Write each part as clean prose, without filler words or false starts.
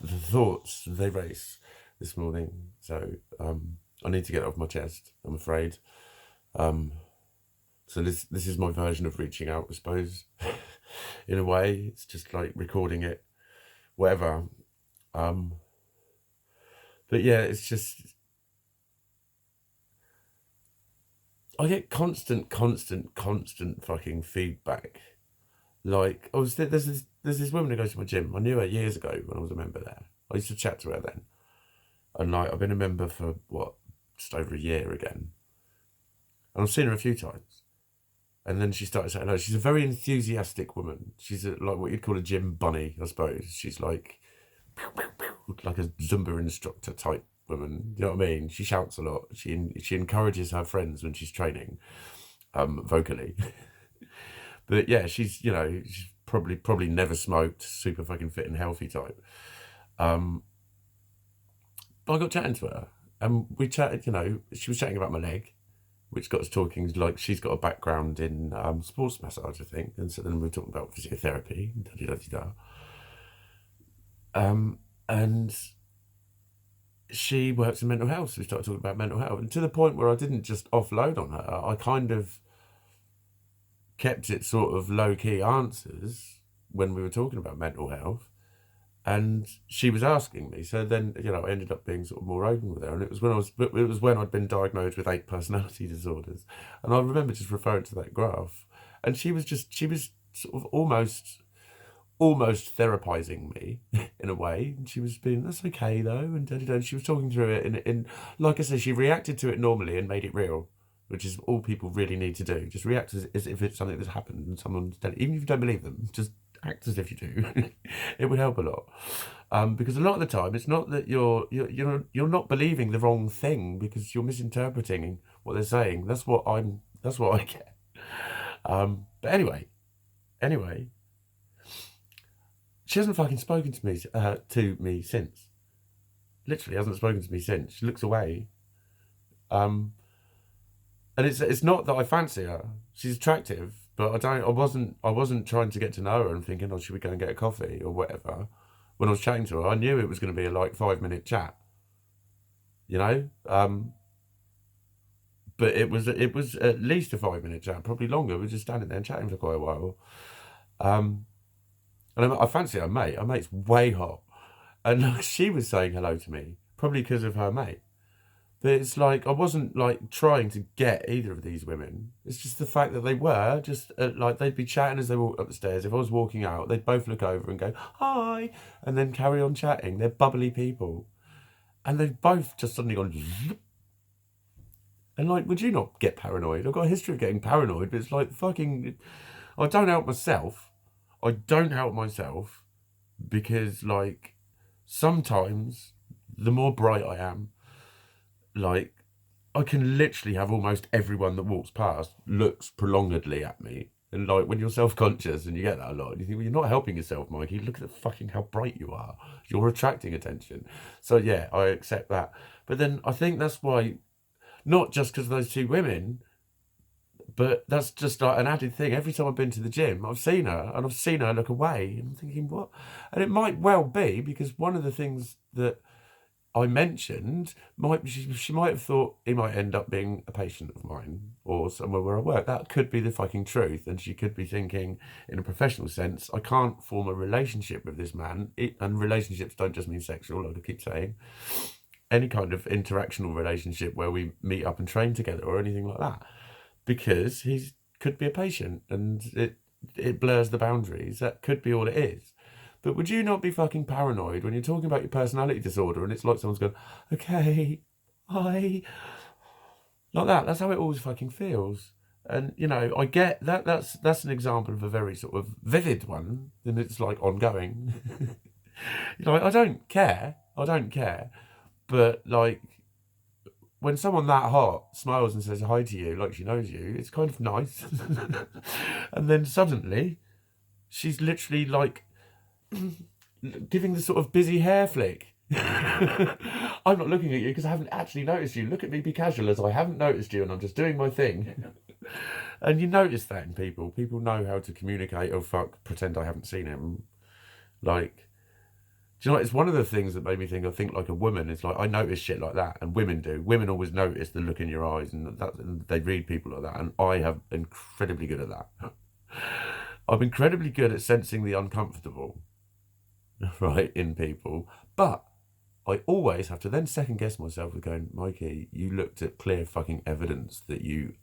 the thoughts, they race this morning. So I need to get it off my chest, I'm afraid. Um, so this is my version of reaching out, I suppose. In a way, it's just like recording it, whatever. Um, but yeah, it's just I get constant fucking feedback. Like there's this woman who goes to my gym. I knew her years ago when I was a member there. I used to chat to her then, and like I've been a member for what, just over a year again, and I've seen her a few times. And then she started saying, "No, she's a very enthusiastic woman. She's like what you'd call a gym bunny, I suppose. She's like a Zumba instructor type woman. You know what I mean? She shouts a lot. She encourages her friends when she's training, vocally. But yeah, she's probably never smoked, super fucking fit and healthy type. Um, but I got chatting to her, and we chatted. She was chatting about my leg, which got us talking. Like she's got a background in sports massage, I think, and so then we were talking about physiotherapy. Da da da da. And she works in mental health, so we started talking about mental health, and to the point where I didn't just offload on her. I kind of kept it sort of low key answers when we were talking about mental health, and she was asking me. So then, I ended up being sort of more open with her, and it was when I'd been diagnosed with 8 personality disorders, and I remember just referring to that graph, and she was sort of almost therapizing me in a way. And she was being, that's okay though, and she was talking through it in like I said, she reacted to it normally and made it real, which is all people really need to do. Just react as if it's something that's happened and someone's done it. Even if you don't believe them, just act as if you do. It would help a lot. Because a lot of the time, it's not that you're not believing the wrong thing because you're misinterpreting what they're saying. That's what I get. But anyway, she hasn't fucking spoken to me since. Literally hasn't spoken to me since. She looks away. Um, and it's not that I fancy her. She's attractive, but I wasn't trying to get to know her and thinking, oh, should we go and get a coffee or whatever. When I was chatting to her, I knew it was going to be a like 5 minute chat. You know, but it was at least a 5 minute chat, probably longer. We were just standing there and chatting for quite a while. Um, and I fancy her mate. Her mate's way hot, and she was saying hello to me, probably because of her mate. But it's like I wasn't like trying to get either of these women. It's just the fact that they were just like they'd be chatting as they walked up the stairs. If I was walking out, they'd both look over and go hi, and then carry on chatting. They're bubbly people, and they've both just suddenly gone. And like, would you not get paranoid? I've got a history of getting paranoid, but it's like fucking. I don't help myself. I don't help myself because like sometimes the more bright I am, like I can literally have almost everyone that walks past looks prolongedly at me. And like when you're self-conscious and you get that a lot, and you think, well, you're not helping yourself, Mikey. Look at the fucking how bright you are. You're attracting attention. So yeah, I accept that. But then I think that's why, not just because of those two women, but that's just like an added thing. Every time I've been to the gym, I've seen her and I've seen her look away. And I'm thinking, what? And it might well be because one of the things that I mentioned she might have thought he might end up being a patient of mine or somewhere where I work. That could be the fucking truth, and she could be thinking, in a professional sense, I can't form a relationship with this man. And relationships don't just mean sexual, like I keep saying. Any kind of interactional relationship where we meet up and train together or anything like that, because he could be a patient, and it blurs the boundaries. That could be all it is. But would you not be fucking paranoid when you're talking about your personality disorder and it's like someone's going, okay, hi, like that? That's how it always fucking feels. And I get that. That's an example of a very sort of vivid one, and it's like ongoing. I don't care. I don't care. But like when someone that hot smiles and says hi to you like she knows you, it's kind of nice. And then suddenly, she's literally like giving the sort of busy hair flick. I'm not looking at you because I haven't actually noticed you. Look at me, be casual as I haven't noticed you and I'm just doing my thing. And you notice that in people. People know how to communicate. Oh fuck, pretend I haven't seen him. Like, Do you know what? It's one of the things that made me think I think like a woman. It's like I notice shit like that, and women do. Women always notice the look in your eyes, and they read people like that, and I have incredibly good at that. I'm incredibly good at sensing the uncomfortable, right, in people, but I always have to then second guess myself with going, Mikey, you looked at clear fucking evidence that you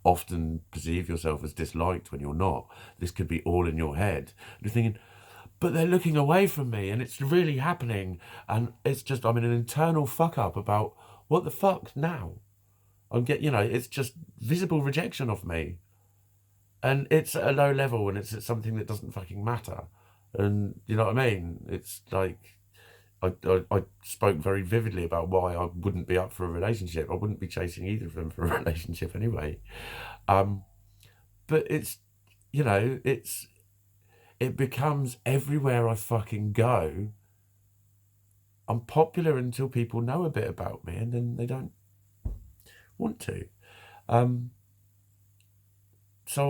often perceive yourself as disliked when you're not. This could be all in your head. And you're thinking, but they're looking away from me and it's really happening. And it's just, I'm in an internal fuck up about what the fuck now? It's just visible rejection of me. And it's at a low level and it's at something that doesn't fucking matter. And you know what I mean? It's like, I spoke very vividly about why I wouldn't be up for a relationship. I wouldn't be chasing either of them for a relationship anyway. But it's, it becomes everywhere I fucking go. I'm popular until people know a bit about me and then they don't want to. So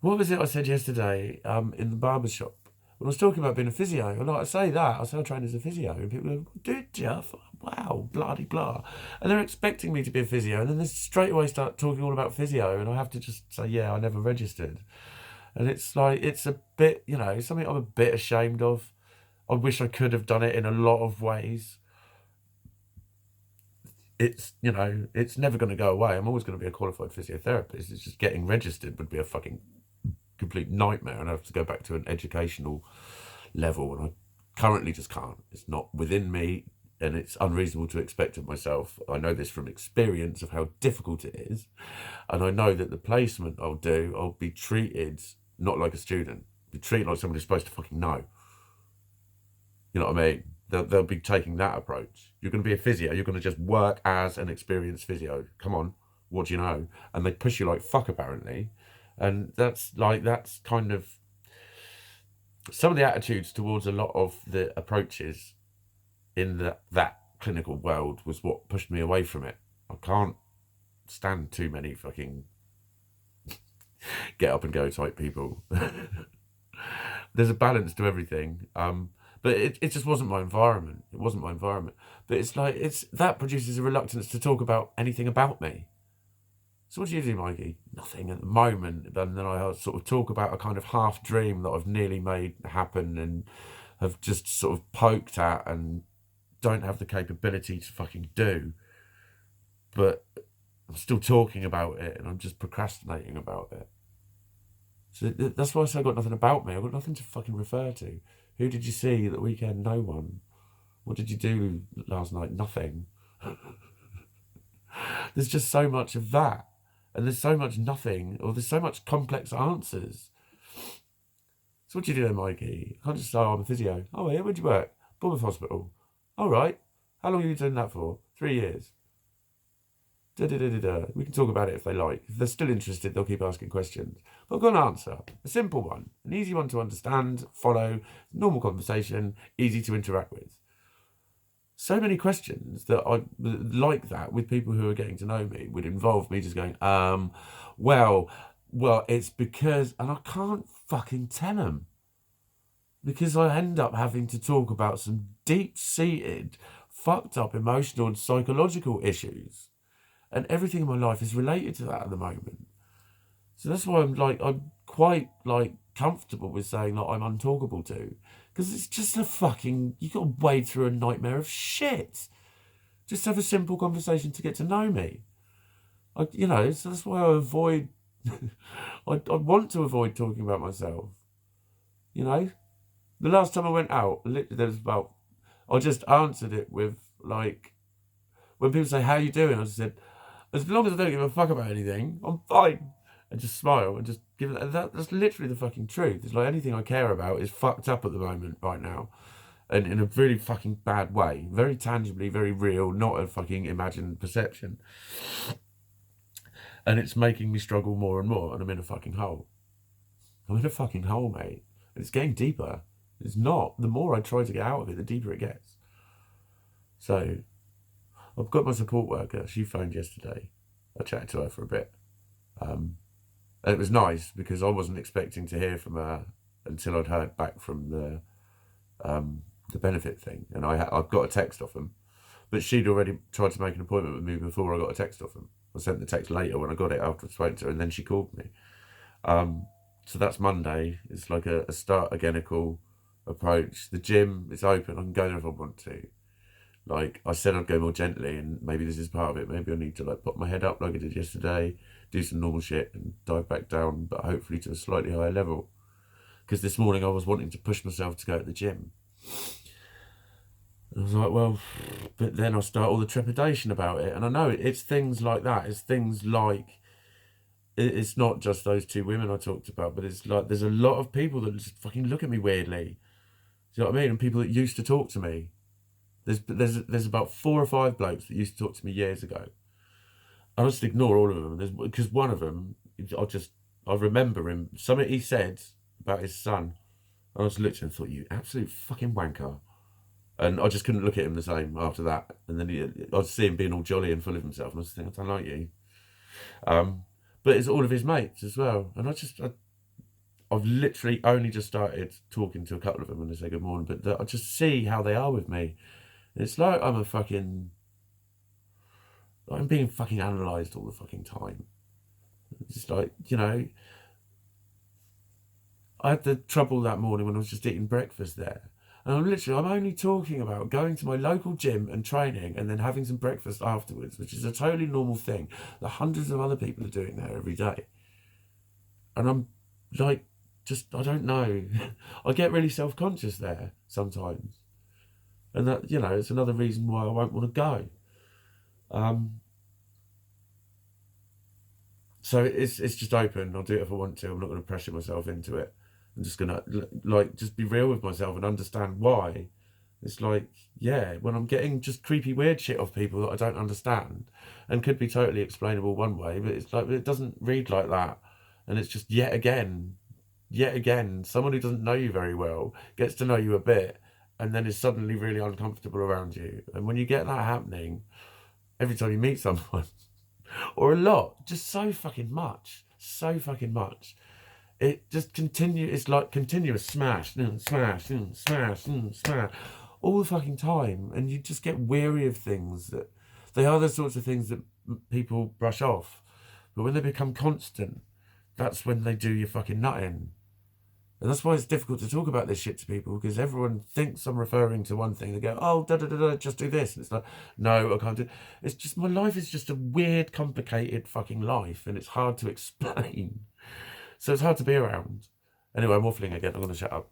what was it I said yesterday in the barber shop? When I was talking about being a physio, and I say I trained as a physio, and people go, did you? Wow, bloody blah. And they're expecting me to be a physio, and then they straight away start talking all about physio, and I have to just say, yeah, I never registered. And it's like, it's a bit, something I'm a bit ashamed of. I wish I could have done it in a lot of ways. It's, it's never going to go away. I'm always going to be a qualified physiotherapist. It's just getting registered would be a fucking complete nightmare, and I have to go back to an educational level, and I currently just can't. It's not within me, and it's unreasonable to expect of myself. I know this from experience of how difficult it is, and I know that the placement I'll be treated not like a student, be treated like somebody who's supposed to fucking know. You know what I mean? They'll be taking that approach. You're going to be a physio. You're going to just work as an experienced physio. Come on, what do you know? And they push you like fuck, apparently. And that's kind of some of the attitudes towards a lot of the approaches in that clinical world was what pushed me away from it. I can't stand too many fucking get up and go type people. There's a balance to everything. But it just wasn't my environment. It wasn't my environment. But it's like, that produces a reluctance to talk about anything about me. So what do you do, Mikey? Nothing at the moment. And then I sort of talk about a kind of half dream that I've nearly made happen and have just sort of poked at and don't have the capability to fucking do. But I'm still talking about it and I'm just procrastinating about it. So that's why I say I've got nothing about me. I've got nothing to fucking refer to. Who did you see at the weekend? No one. What did you do last night? Nothing. There's just so much of that. And there's so much nothing, or there's so much complex answers. So what do you do then, Mikey? I can't just say, I'm a physio. Oh, yeah, where'd you work? Bournemouth Hospital. All right. How long have you done that for? 3 years. Da-da-da-da-da. We can talk about it if they like. If they're still interested, they'll keep asking questions. But I've got an answer. A simple one. An easy one to understand, follow, normal conversation, easy to interact with. So many questions that I like that with people who are getting to know me would involve me just going, well, it's because, and I can't fucking tell them because I end up having to talk about some deep-seated, fucked up emotional and psychological issues, and everything in my life is related to that at the moment. So that's why I'm quite comfortable with saying that I'm untalkable to. Because it's just you got to wade through a nightmare of shit. Just have a simple conversation to get to know me. So that's why I avoid, I want to avoid talking about myself. The last time I went out, I just answered it with when people say, how you doing? I said, as long as I don't give a fuck about anything, I'm fine. And just smile and just give it. That's literally the fucking truth. It's like anything I care about is fucked up at the moment right now, and in a really fucking bad way, very tangibly, very real, not a fucking imagined perception. And it's making me struggle more and more, and I'm in a fucking hole. I'm in a fucking hole, mate. And it's getting deeper. It's not. The more I try to get out of it, the deeper it gets. So I've got my support worker. She phoned yesterday. I chatted to her for a bit. And it was nice because I wasn't expecting to hear from her until I'd heard back from the the benefit thing, and I've got a text off him, but she'd already tried to make an appointment with me before I got a text off him. I sent the text later when I got it after I spoke to her, and then she called me. So that's Monday. It's like a start againical approach. The gym is open. I can go there if I want to. Like I said, I'd go more gently, and maybe this is part of it. Maybe I need to like put my head up like I did yesterday, do some normal shit, and dive back down, but hopefully to a slightly higher level. Because this morning I was wanting to push myself to go to the gym. And I was like, well, but then I start all the trepidation about it, and I know it's things like that. It's things like it's not just those two women I talked about, but it's like there's a lot of people that just fucking look at me weirdly. Do you know what I mean? And people that used to talk to me. There's about 4 or 5 blokes that used to talk to me years ago. I just ignore all of them. Because one of them, I remember him. Something he said about his son. I just looked at him and thought, you absolute fucking wanker. And I just couldn't look at him the same after that. And then I'd see him being all jolly and full of himself, and I just think, I don't like you. But it's all of his mates as well. And I've literally only just started talking to a couple of them, and they say good morning. But I just see how they are with me. It's like I'm being fucking analysed all the fucking time. It's just like, I had the trouble that morning when I was just eating breakfast there. And I'm only talking about going to my local gym and training and then having some breakfast afterwards, which is a totally normal thing that hundreds of other people are doing there every day. And I'm like, I don't know. I get really self-conscious there sometimes. And that, it's another reason why I won't want to go. So it's just open. I'll do it if I want to. I'm not going to pressure myself into it. I'm just going to, just be real with myself and understand why. It's like, yeah, when I'm getting just creepy, weird shit off people that I don't understand and could be totally explainable one way, but it's like, it doesn't read like that. And it's just yet again, someone who doesn't know you very well gets to know you a bit and then is suddenly really uncomfortable around you. And when you get that happening, every time you meet someone, or a lot, just so fucking much, it just it's like continuous smash, smash, smash, smash, all the fucking time. And you just get weary of things that, they are the sorts of things that people brush off. But when they become constant, that's when they do your fucking nutting. And that's why it's difficult to talk about this shit to people, because everyone thinks I'm referring to one thing. They go, oh, just do this. And it's like, no, I can't do. It's just, my life is just a weird, complicated fucking life, and it's hard to explain. So it's hard to be around. Anyway, I'm waffling again. I'm going to shut up.